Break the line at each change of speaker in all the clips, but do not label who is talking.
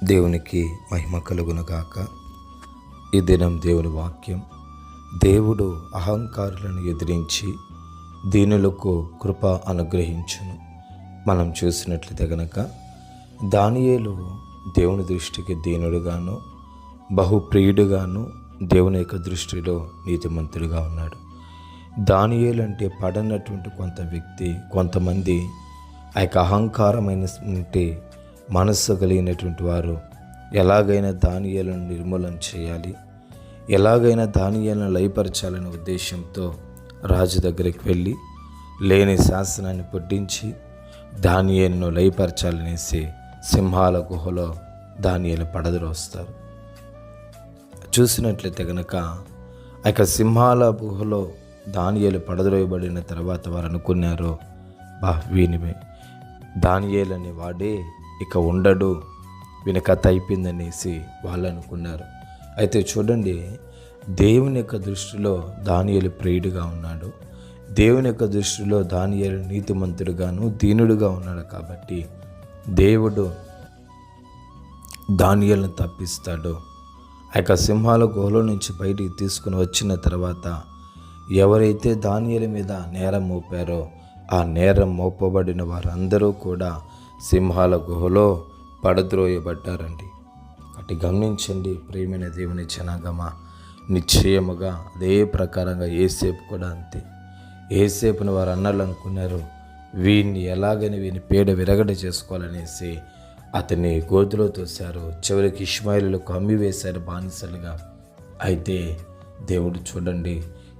దేవునికి మహిమ కలుగునుగాక. ఈ దినం దేవుని వాక్యం, దేవుడు అహంకారులను ఎదిరించి దీనులకు కృప అనుగ్రహించును. మనం చూసినట్లయితే గనక దానియేలు దేవుని దృష్టికి దీనుడుగాను బహుప్రియుడుగాను దేవుని యొక్క దృష్టిలో నీతిమంతుడిగా ఉన్నాడు. దానియేలు అంటే పడనటువంటి కొంతమంది ఆ యొక్క అహంకారమైన మనస్సు కలిగినటువంటి వారు ఎలాగైనా దానియేలును నిర్మూలన చేయాలి, ఎలాగైనా దానియేలును లయపరచాలనే ఉద్దేశంతో రాజు దగ్గరికి వెళ్ళి లేని శాసనాన్ని పుట్టించి దానియేలును లయపరచాలనేసి సింహాల గుహలో దానియేలు పడద్రోస్తారు. చూసినట్లయితే కనుక ఆ యొక్క సింహాల గుహలో దానియేలు పడద్రోయబడిన తర్వాత వారు అనుకున్నారు, వీనిమే దానియేలు అనే వాడే ఇక ఉండడు, వీని కథ అయిపోయిందనేసి వాళ్ళు అనుకున్నారు. అయితే చూడండి, దేవుని యొక్క దృష్టిలో దానియేలు ప్రియుడిగా ఉన్నాడు. దేవుని యొక్క దృష్టిలో దానియేలు నీతిమంతుడుగాను దీనుడుగా ఉన్నాడు. కాబట్టి దేవుడు దానియేలును తప్పిస్తాడు. ఆ యొక్క సింహాల గుహలో నుంచి బయటికి తీసుకుని వచ్చిన తర్వాత ఎవరైతే దానియేలు మీద నేరం మోపారో ఆ నేరం మోపబడిన వారందరూ కూడా సింహాల గుహలో పడద్రోయబడ్డారండి. అటు గమనించండి ప్రియమైన దేవుని జనాంగమా, నిశ్చయముగా అదే ప్రకారంగా యేసేపు కూడా అంతే. యేసేపుని వారు అన్నలు అనుకున్నారు, వీని పేడ విరగడ చేసుకోవాలనేసి అతన్ని గోతిలో తోశారు. చివరికి ఇష్మాయేలులకు అమ్మివేశారు బానిసలుగా. అయితే దేవుడు చూడండి,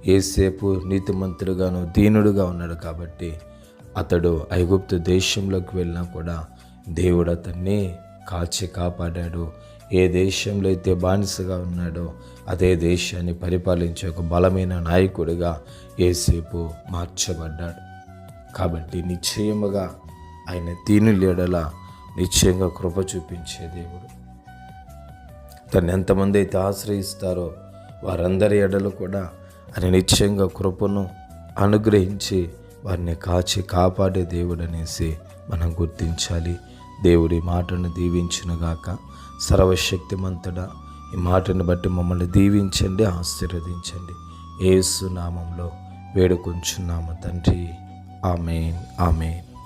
యేసేపు నీతిమంతుడుగాను దీనుడుగా ఉన్నాడు కాబట్టి అతడు ఐగుప్తు దేశంలోకి వెళ్ళినా కూడా దేవుడు అతన్ని కాపాడాడు. ఏ దేశంలో అయితే బానిసగా ఉన్నాడో అదే దేశాన్ని పరిపాలించే ఒక బలమైన నాయకుడిగా యేసేపు మార్చబడ్డాడు. కాబట్టి నిశ్చయముగా ఆయన దీనుల ఎడల నిశ్చయంగా కృప చూపించే దేవుడు. తను ఎంతమంది అయితే ఆశ్రయిస్తారో వారందరి ఎడలు కూడా ఆయన నిశ్చయంగా కృపను అనుగ్రహించి వారిని కాపాడే దేవుడు అనేసి మనం గుర్తించాలి. దేవుడి మాటను దీవించునుగాక. సర్వశక్తిమంతుడా, ఈ మాటను బట్టి మమ్మల్ని దీవించండి, ఆశీర్వదించండి. యేసు నామంలో వేడుకొంచున్నాము తండ్రి. ఆమేన్, ఆమేన్.